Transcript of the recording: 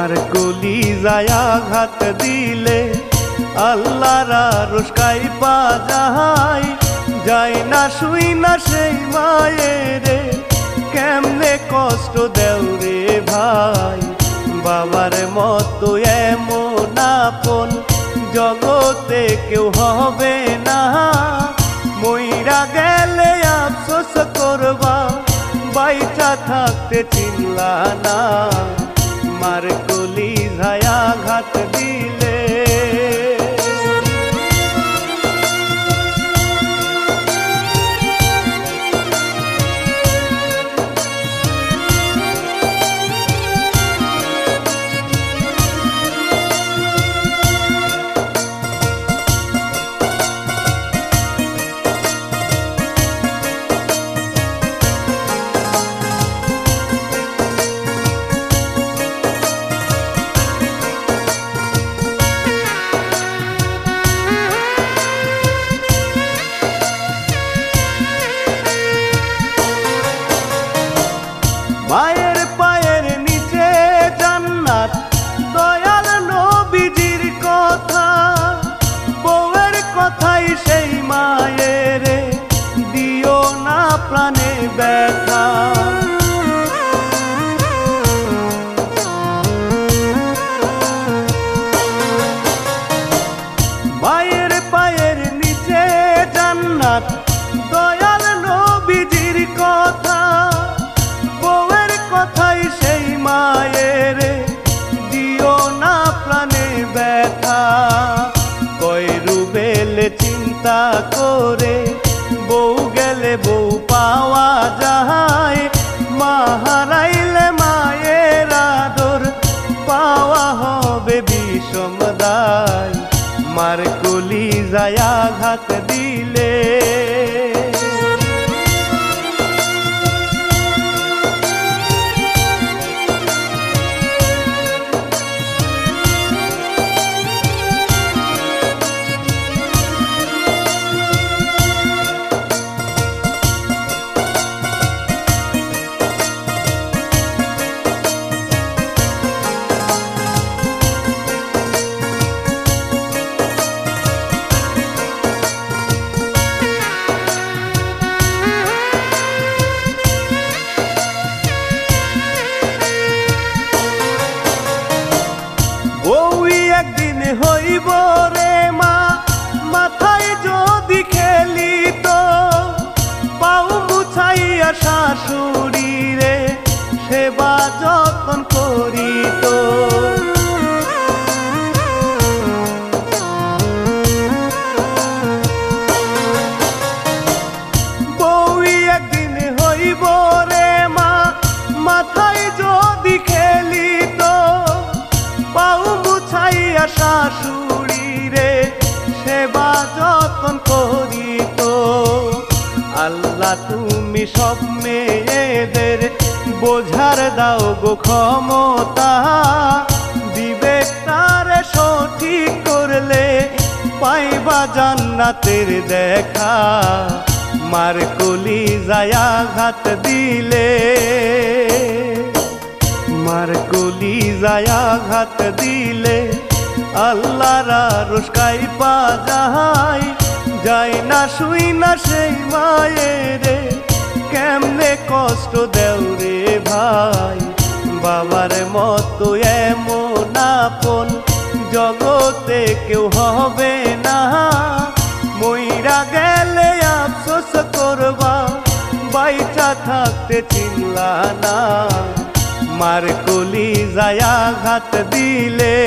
মার কলিজায় আঘাত দিলে আল্লাহর আরশ কাঁইপা যায়, যায় না শুই না সেই মায়েরে, কেমনে কষ্ট দেও রে ভাই। বাবার মতো এমন আপন জগতে কেউ হবে না, মইরা গেলে আফসোস করবা, বাইচা থাকতে চিনলা না। মার কলিজায় আঘাত দিলে মায়ের পায়ের নিচে জান্নাত, দয়াল নবীজির কথা, বউয়ের কথাই সেই মায়ের, দিও না প্রাণে ব্যথা। মায়ের পায়ের নিচে জান্নাত, দয়াল নবীজির কথা, বউয়ের কথাই সেই মায়ের, দিও না প্রাণে ব্যথা। কয় রুবেলে চিন্তা করে বউ গেলে বউ পাওয়া যায়, মা হারাইলে মায়ের আদর পাওয়া হবে বিষম দায়। মার কলিজায় আঘাত দিলে বউই একদিন হইব রে মা, মাথায় যদি খেলিত, পাও মুছাইয়া শাশুড়ি রে সেবা যত্ন করিত। বউই একদিন হইব রে মা, মাথায় যদি খেলিত, পাও মুছাইয়া শাশুড়ি রে সেবা যত্ন করিত। আল্লাহ তুমি সব মেয়েদের বোঝার দাও গো ক্ষমতা, বিবেক তারে সঠিক করলে পাইবা জান্নাতের দেখা। মার কলিজায় আঘাত দিলে, মার কলিজায় আঘাত দিলে আল্লাহর আরশ কাঁইপা যায়, যায় না শুই না সেই মায়েরে, কেমনে কষ্ট দেও রে ভাই। বাবার মতো এমন আপন জগতে কেউ হবে না, মইরা গেলে আফসোস করবা, বাইচা থাকতে চিনলা না। মার কলিজায় আঘাত দিলে